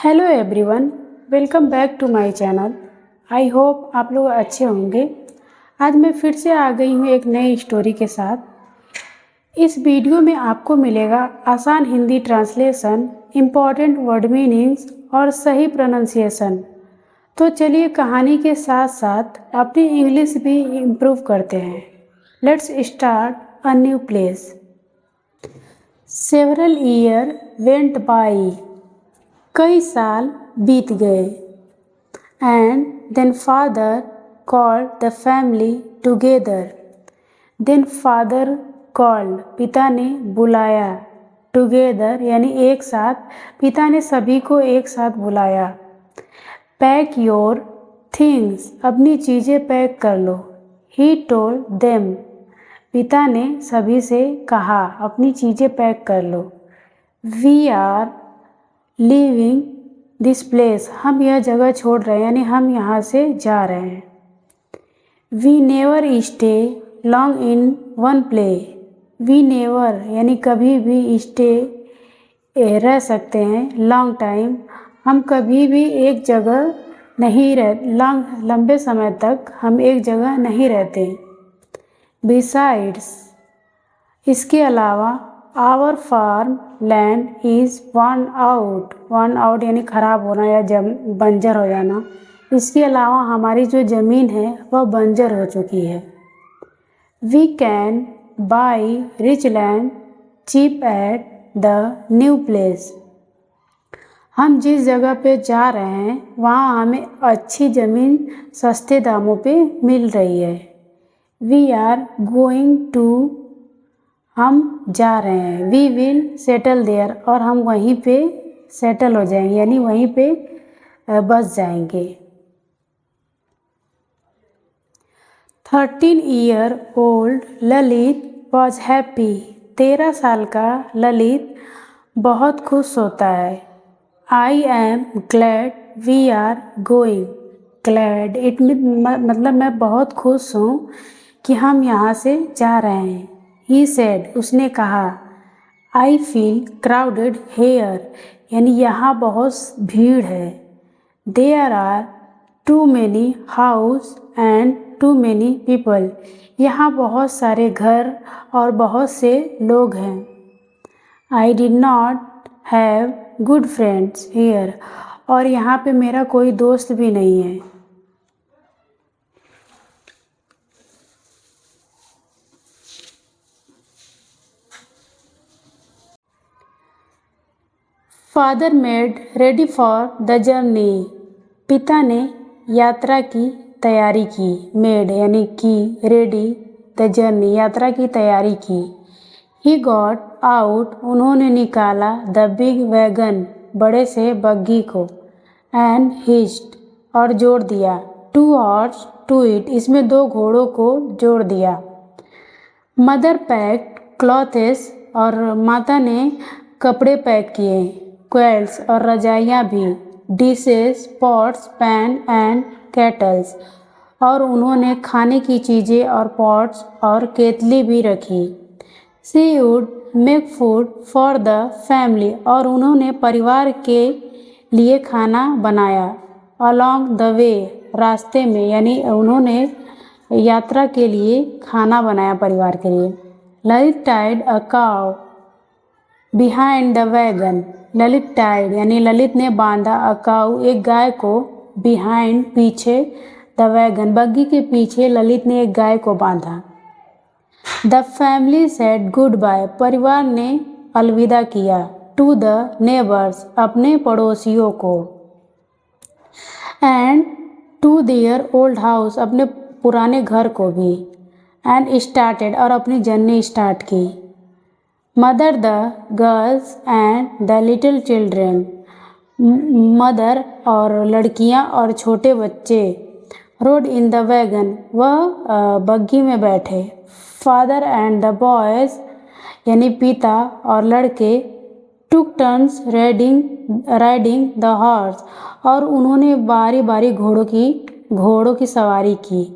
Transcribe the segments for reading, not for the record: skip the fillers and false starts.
Hello everyone, welcome back to my channel. I hope आप लोग अच्छे होंगे। आज मैं फिर से आ गई हूँ एक नई स्टोरी के साथ। इस वीडियो में आपको मिलेगा आसान Hindi translation, important word meanings और सही प्रोनाउंसिएशन। तो चलिए कहानी के साथ साथ अपनी इंग्लिश भी इम्प्रूव करते हैं। Let's start a new place. Several year went by. कई साल बीत गए। And then father called the family together. Then father called, पिता ने बुलाया, टुगेदर यानी एक साथ, पिता ने सभी को एक साथ बुलाया। पैक योर थिंग्स, अपनी चीज़ें पैक कर लो। ही टोल्ड देम, पिता ने सभी से कहा अपनी चीज़ें पैक कर लो। We are leaving this place, हम यह जगह छोड़ रहे हैं, यानी हम यहाँ से जा रहे हैं। We never stay long in one play. We never यानी कभी भी, स्टे रह सकते हैं, लॉन्ग टाइम, हम कभी भी एक जगह नहीं लंबे समय तक हम एक जगह नहीं रहते। बिसाइड्स, इसके अलावा, our farm land is worn out यानी ख़राब होना या बंजर हो जाना। इसके अलावा हमारी जो ज़मीन है वह बंजर हो चुकी है। We can buy rich land cheap at the new place. हम जिस जगह पे जा रहे हैं वहाँ हमें अच्छी ज़मीन सस्ते दामों पे मिल रही है। वी आर गोइंग टू, हम जा रहे हैं। वी विल सेटल देयर, और हम वहीं पे सेटल हो जाएंगे, यानी वहीं पे बस जाएंगे। 13 year old Lalit was happy. 13 साल का ललित बहुत खुश होता है। I am glad we are going. Glad it मतलब मैं बहुत खुश हूँ कि हम यहाँ से जा रहे हैं। He said, उसने कहा, I feel crowded here, यानी यहाँ बहुत भीड़ है। There are too many house and too many people, यहाँ बहुत सारे घर और बहुत से लोग हैं। I did not have good friends here, और यहाँ पे मेरा कोई दोस्त भी नहीं है। Father made ready for the journey. पिता ने यात्रा की तैयारी की। मेड यानी की, रेडी, द जर्नी यात्रा की तैयारी की। ही गॉट आउट, उन्होंने निकाला, द बिग वैगन बड़े से बग्गी को, एंड हिच्ड और जोड़ दिया, टू हॉर्स टू इट, इसमें 2 घोड़ों को जोड़ दिया। मदर पैक्ड क्लॉथ्स, और माता ने कपड़े पैक किए, क्वेल्स और रजाइयाँ भी, dishes, pots, pan and kettles, और उन्होंने खाने की चीज़ें और पॉट्स और केतली भी रखी। She would make food for the family, और उन्होंने परिवार के लिए खाना बनाया। अलॉन्ग द वे, रास्ते में, यानी उन्होंने यात्रा के लिए खाना बनाया परिवार के लिए। Lalit tied a cow behind the wagon. Lalit tied यानी ललित ने बांधा, अ काउ एक गाय को, बिहाइंड पीछे, द वैगन बग्गी के पीछे ललित ने एक गाय को बांधा। The family said goodbye, परिवार ने अलविदा किया, टू द नेबर्स अपने पड़ोसियों को, and to their old house अपने पुराने घर को भी, एंड स्टार्टेड और अपनी जर्नी स्टार्ट की। Mother the girls and the little children, mother और लड़कियां और छोटे बच्चे, रोड इन द वैगन वह बग्गी में बैठे। फादर एंड द बॉयज़ यानी पिता और लड़के, टुक टर्न्स राइडिंग द हॉर्स, और उन्होंने बारी बारी घोड़ों की सवारी की।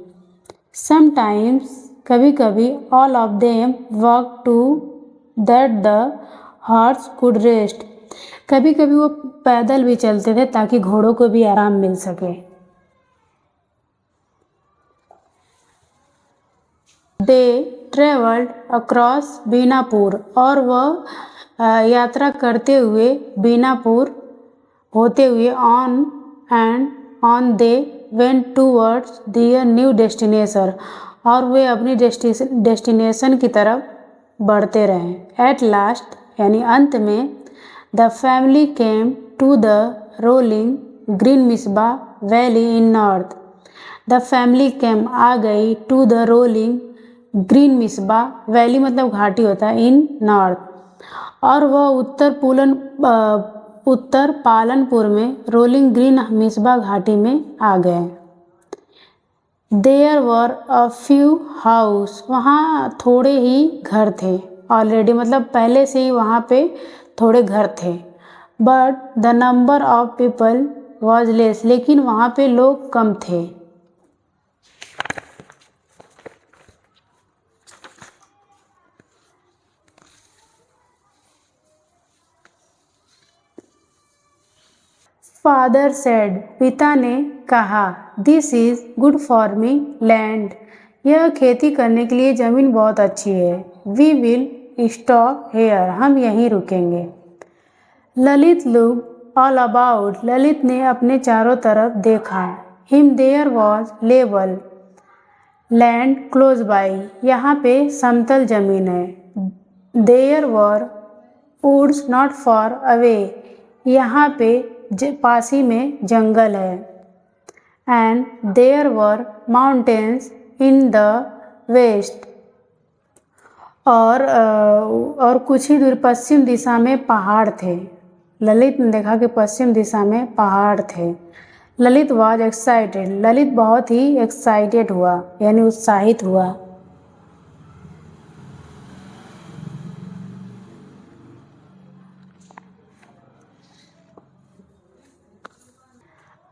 समटाइम्स कभी कभी, all of them walk to that the horse could rest, कभी कभी वो पैदल भी चलते थे ताकि घोड़ों को भी आराम मिल सके। दे ट्रेवल्ड अक्रॉस बीनापुर, और वह यात्रा करते हुए बीनापुर होते हुए on they went towards their new destination, और वे अपनी डेस्टिनेशन की तरफ बढ़ते रहे। एट लास्ट यानी अंत में the family came to the rolling green Misba valley in north. The family came आ गई to the rolling green Misba valley मतलब घाटी होता है, इन नॉर्थ, और वह उत्तर पालनपुर में रोलिंग ग्रीन मिसबा घाटी में आ गए। There were a few house, वहाँ थोड़े ही घर थे। ऑलरेडी मतलब पहले से ही वहाँ पे थोड़े घर थे। But the number of people was less, लेकिन वहाँ पे लोग कम थे। फादर सेड, पिता ने कहा, this is good farming land, यह खेती करने के लिए ज़मीन बहुत अच्छी है। वी विल स्टॉप हेयर, हम यहीं रुकेंगे। Lalit look all about, Lalit ने अपने चारों तरफ देखा। Him there was level land close by, यहाँ पे समतल जमीन है। There were woods not far away, यहाँ पे पास ही में जंगल है। And there were mountains in the west, और कुछ ही दूर पश्चिम दिशा में पहाड़ थे। ललित ने देखा कि पश्चिम दिशा में पहाड़ थे। ललित वॉज एक्साइटेड, ललित बहुत ही एक्साइटेड हुआ यानी उत्साहित हुआ।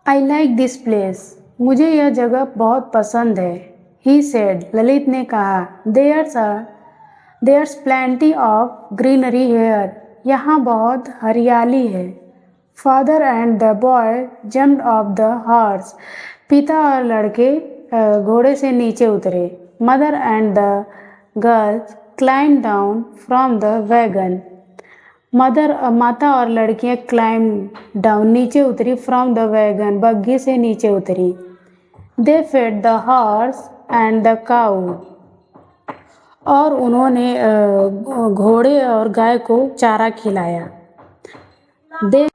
आई लाइक दिस प्लेस, मुझे यह जगह बहुत पसंद है। ही सेड, ललित ने कहा, there's plenty of greenery here, यहाँ बहुत हरियाली है। Father and the boy jumped off the horse, पिता और लड़के घोड़े से नीचे उतरे। Mother and the girls climb down from the wagon, माता और लड़कियां क्लाइंब डाउन नीचे उतरी, फ्रॉम द वैगन बग्घी से नीचे उतरी। They fed the horse and the cow, और उन्होंने घोड़े और गाय को चारा खिलाया। They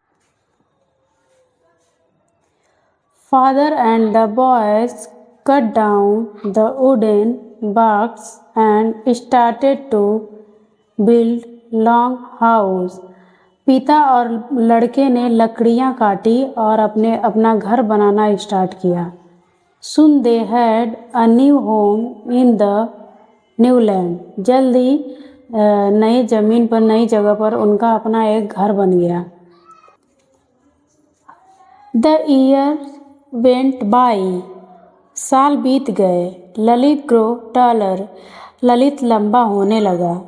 father and the boys cut down the wooden box and started to build long house, पिता और लड़के ने लकड़ियाँ काटी और अपना घर बनाना स्टार्ट किया। Soon they had a new home in the new land, जल्दी नई ज़मीन पर नई जगह पर उनका अपना एक घर बन गया। द ईयर वेंट बाई, साल बीत गए। ललित ग्रो टॉलर, ललित लंबा होने लगा।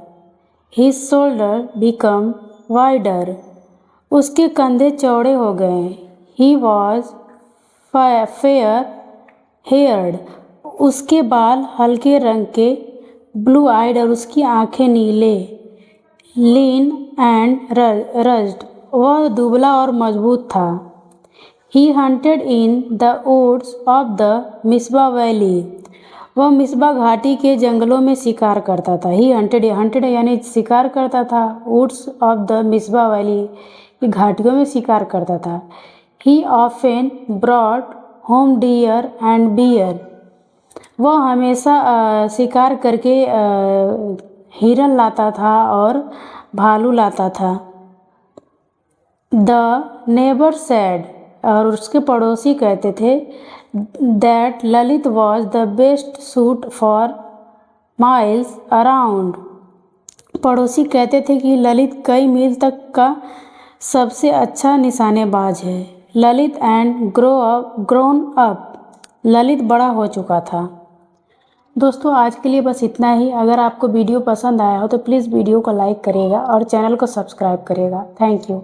His shoulder became wider, उसके कंधे चौड़े हो गए। He was fair haired, उसके बाल हल्के रंग के। Blue eyed, और उसकी आंखें नीले। Lean and rugged, वह दुबला और मजबूत था। He hunted in the woods of the Misbah Valley, वह मिसबा घाटी के जंगलों में शिकार करता था। ही हंटेड यानी शिकार करता था। Woods of the Misba valley, ये घाटियों में शिकार करता था। He often brought home deer and bear, वह हमेशा शिकार करके हिरन लाता था और भालू लाता था। द नेबर सेड, और उसके पड़ोसी कहते थे, that Lalit was the best suit for miles around, पड़ोसी कहते थे कि ललित कई मील तक का सबसे अच्छा निशानेबाज है। Lalit and grown up, Lalit बड़ा हो चुका था। दोस्तों आज के लिए बस इतना ही। अगर आपको वीडियो पसंद आया हो तो प्लीज़ वीडियो को लाइक करिएगा और चैनल को सब्सक्राइब करिएगा। Thank you.